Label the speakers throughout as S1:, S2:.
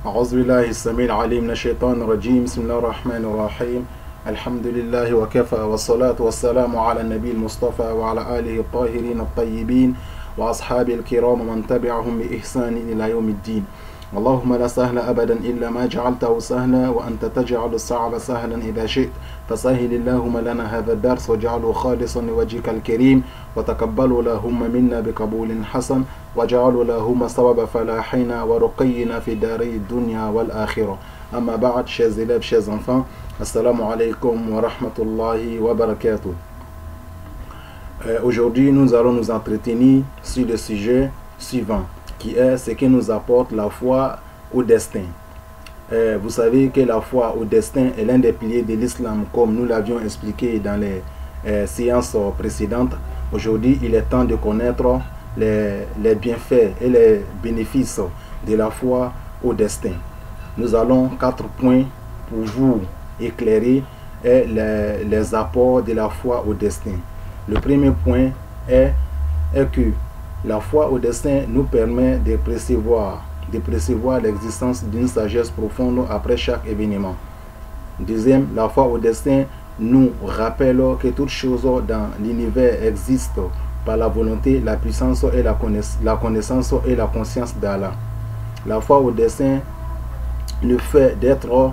S1: أعوذ بالله السميع العليم من الشيطان الرجيم بسم الله الرحمن الرحيم الحمد لله وكفى والصلاة والسلام على النبي المصطفى وعلى آله الطاهرين الطيبين وأصحابه الكرام ومن تبعهم بإحسان إلى يوم الدين. اللهم لا سهل أبدا إلا ما جعلته سهلا وأنت تجعل الصعب سهلا إذا شئت فسهل اللهم لنا هذا الدرس واجعله خالصا لوجهك الكريم وتقبله اللهم منا بقبول حسن واجعله اللهم سبب فلاحنا ورقينا في داري الدنيا والآخرة. أما بعد, chers élèves, chers enfants, assalamu alaikum wa rahmatullahi wa barakatuh. Aujourd'hui, nous allons nous entretenir sur le sujet suivant, qui est ce qui nous apporte la foi au destin. Vous savez que la foi au destin est l'un des piliers de l'islam, comme nous l'avions expliqué dans les séances précédentes. Aujourd'hui, il est temps de connaître les bienfaits et les bénéfices de la foi au destin. Nous allons 4 points pour vous éclairer les apports de la foi au destin. Le premier point est que la foi au destin nous permet de percevoir l'existence d'une sagesse profonde après chaque événement. Deuxième, la foi au destin nous rappelle que toute chose dans l'univers existe par la volonté, la puissance et la connaissance et la conscience d'Allah. La foi au destin, le fait d'être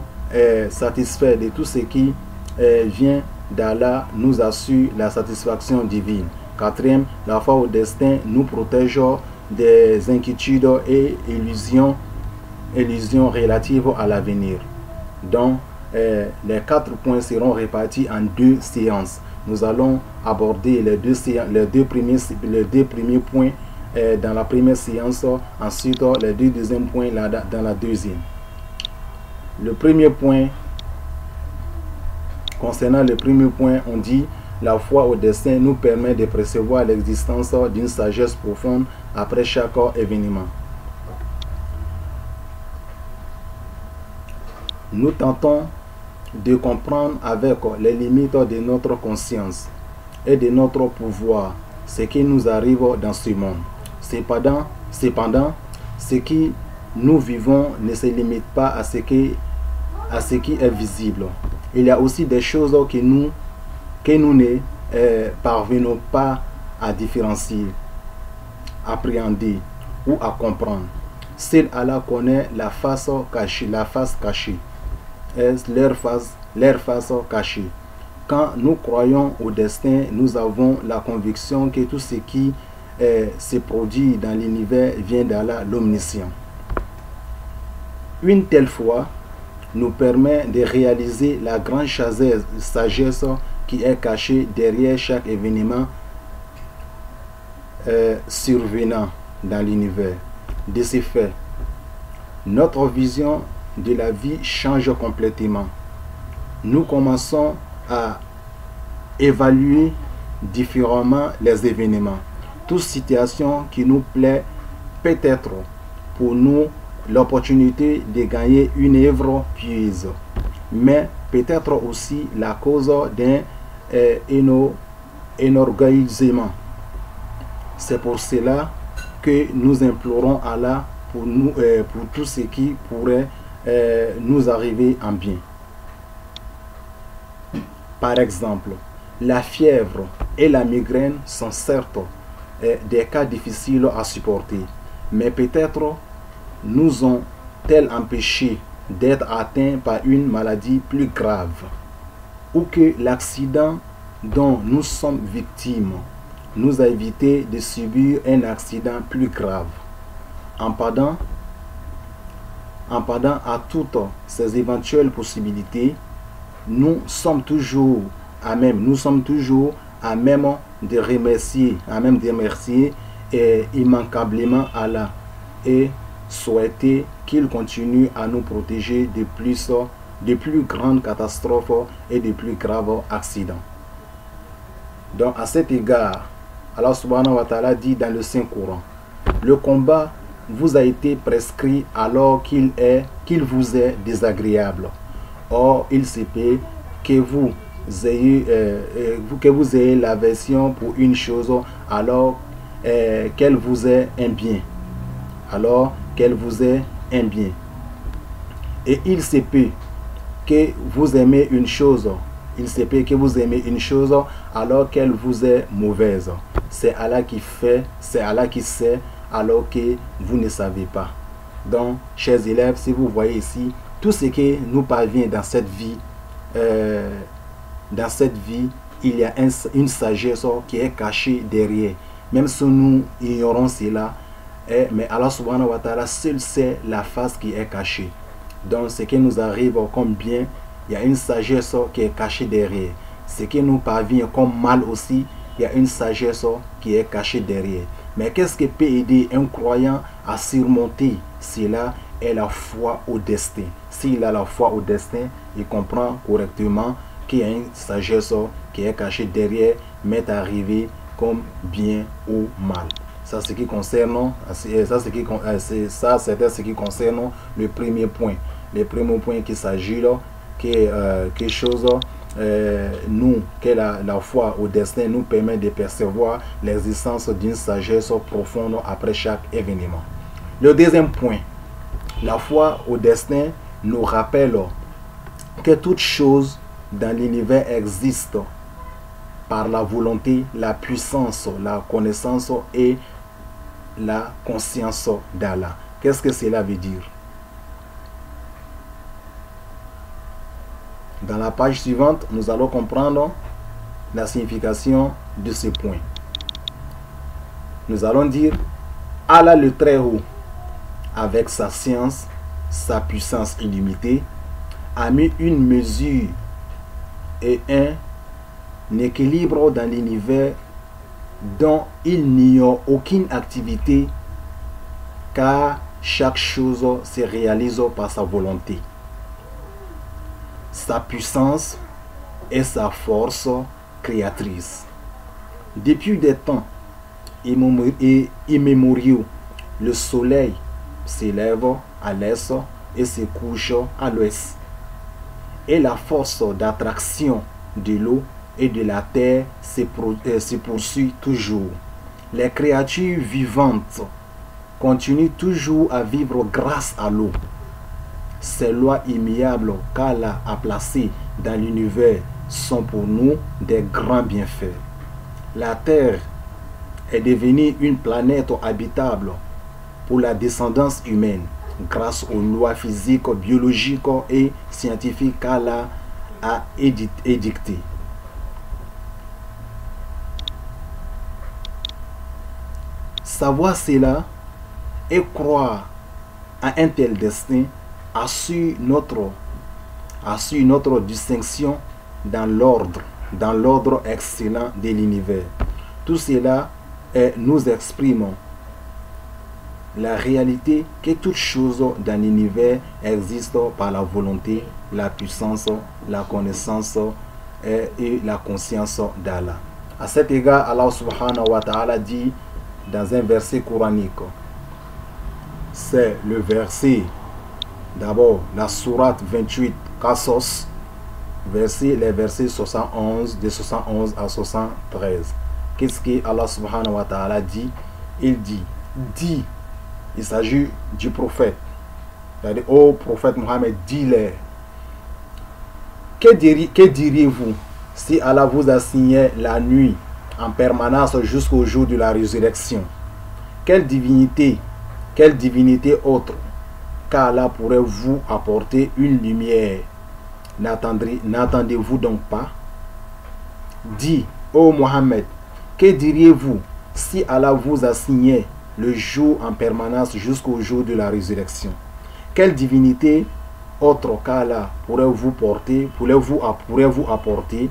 S1: satisfait de tout ce qui vient d'Allah nous assure la satisfaction divine. Quatrième, la foi au destin nous protège des inquiétudes et illusions relatives à l'avenir. Donc, les 4 points seront répartis en 2 séances. Nous allons aborder les deux premiers points dans la première séance, ensuite les 2 deuxièmes points dans la deuxième. Le premier point, concernant le premier point, on dit la foi au destin nous permet de percevoir l'existence d'une sagesse profonde après chaque événement. Nous tentons de comprendre avec les limites de notre conscience et de notre pouvoir ce qui nous arrive dans ce monde. Cependant, ce qui nous vivons ne se limite pas à ce qui est visible. Il y a aussi des choses que nous ne parvenons pas à différencier, appréhender ou à comprendre. Seul Allah connaît la face cachée, leur face cachée. Quand nous croyons au destin, nous avons la conviction que tout ce qui se produit dans l'univers vient d'Allah l'omniscient. Une telle foi nous permet de réaliser la grande sagesse qui est cachée derrière chaque événement survenant dans l'univers. De ce fait, notre vision de la vie change complètement. Nous commençons à évaluer différemment les événements. Toute situation qui nous plaît peut être pour nous l'opportunité de gagner une œuvre pieuse, mais peut-être aussi la cause d'un énorgueillissement. C'est pour cela que nous implorons Allah pour tout ce qui pourrait nous arriver en bien. Par exemple, la fièvre et la migraine sont certes des cas difficiles à supporter, mais peut-être nous ont-elles empêché d'être atteints par une maladie plus grave, ou que l'accident dont nous sommes victimes nous a évité de subir un accident plus grave. En pendant à toutes ces éventuelles possibilités, nous sommes toujours à même de remercier immanquablement Allah et souhaiter qu'il continue à nous protéger de plus grandes catastrophes et de plus graves accidents. Donc à cet égard, Allah subhanahu wa ta'ala dit dans le Saint-Coran: le combat vous a été prescrit alors qu'il vous est désagréable. Or, il se peut que vous ayez l'aversion pour une chose alors qu'elle vous est un bien. Et il se peut que vous aimez une chose. Il se peut que vous aimez une chose alors qu'elle vous est mauvaise. C'est Allah qui fait, c'est Allah qui sait alors que vous ne savez pas. Donc, chers élèves, si vous voyez ici, tout ce qui nous parvient dans cette vie, il y a une sagesse qui est cachée derrière. Même si nous ignorons cela, mais Allah subhanahu wa ta'ala seul sait la face qui est cachée. Donc, ce qui nous arrive comme bien, il y a une sagesse qui est cachée derrière. Ce qui nous parvient comme mal aussi, il y a une sagesse qui est cachée derrière. Mais qu'est-ce qui peut aider un croyant à surmonter cela? Est la foi au destin. S'il a la foi au destin, il comprend correctement qu'il y a une sagesse qui est cachée derrière, m'est arrivé comme bien ou mal. Ça, c'est ce qui concerne, c'était ce qui concerne le premier point. Le premier point qu'il s'agit là, que quelque chose que la foi au destin nous permet de percevoir l'existence d'une sagesse profonde après chaque événement. Le deuxième point, la foi au destin nous rappelle que toute chose dans l'univers existe par la volonté, la puissance, la connaissance et la conscience d'Allah. Qu'est-ce que cela veut dire? Dans la page suivante, nous allons comprendre la signification de ce point. Nous allons dire Allah le Très-Haut, avec sa science, sa puissance illimitée, a mis une mesure et un équilibre dans l'univers dont il n'y a aucune activité, car chaque chose se réalise par sa volonté. Sa puissance et sa force créatrice. Depuis des temps immémoriaux, le soleil s'élève à l'est et se couche à l'ouest. Et la force d'attraction de l'eau et de la terre se poursuit toujours. Les créatures vivantes continuent toujours à vivre grâce à l'eau. Ces lois immuables qu'Allah a placées dans l'univers sont pour nous des grands bienfaits. La terre est devenue une planète habitable pour la descendance humaine grâce aux lois physiques, biologiques et scientifiques qu'Allah a édictées. Savoir cela et croire à un tel destin assure notre distinction dans l'ordre excellent de l'univers. Tout cela nous exprime la réalité que toute chose dans l'univers existe par la volonté, la puissance, la connaissance et la conscience d'Allah. À cet égard, Allah subhanahu wa ta'ala dit dans un verset coranique, c'est le verset, d'abord la sourate 28, Qasas, les versets 71, de 71 à 73. Qu'est-ce que Allah subhanahu wa ta'ala dit? Il dit, il s'agit du prophète. C'est-à-dire, ô prophète Mohammed, dis-leur, que diriez-vous si Allah vous assignait la nuit en permanence jusqu'au jour de la résurrection? Quelle divinité autre qu'Allah pourrait vous apporter une lumière? N'attendez-vous donc pas? Dis, ô Mohammed, que diriez-vous si Allah vous assignait le jour en permanence jusqu'au jour de la résurrection? Quelle divinité autre qu'Allah pourrait vous apporter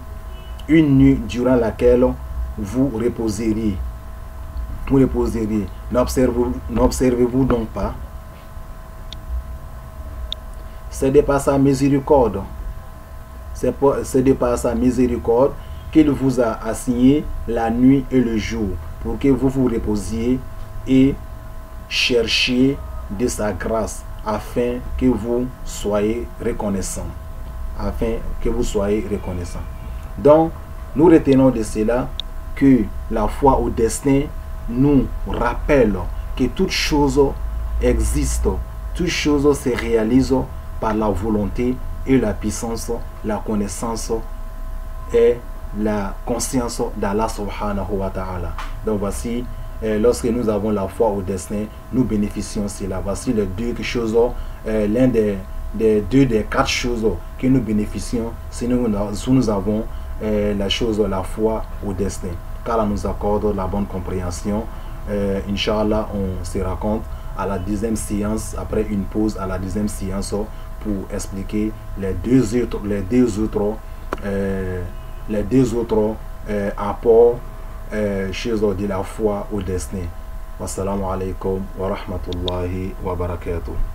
S1: une nuit durant laquelle vous reposeriez? N'observez-vous donc pas? C'est de par sa miséricorde. C'est de par sa miséricorde qu'il vous a assigné la nuit et le jour pour que vous vous reposiez et cherchiez de sa grâce afin que vous soyez reconnaissants. Donc, nous retenons de cela que la foi au destin nous rappelle que toute chose existe, toute chose se réalise par la volonté et la puissance, la connaissance et la conscience d'Allah subhanahu wa ta'ala. Donc voici, lorsque nous avons la foi au destin, nous bénéficions de cela. Voici les deux choses, l'un des quatre choses que nous bénéficions si nous avons la chose, la foi au destin. Qu'Allah nous accorde la bonne compréhension. Inch'Allah, on se raconte à la deuxième séance, après une pause à la deuxième séance, pour expliquer les deux autres apports choses de la foi au destin. Wassalamu alaikum wa rahmatullahi wa barakatuh.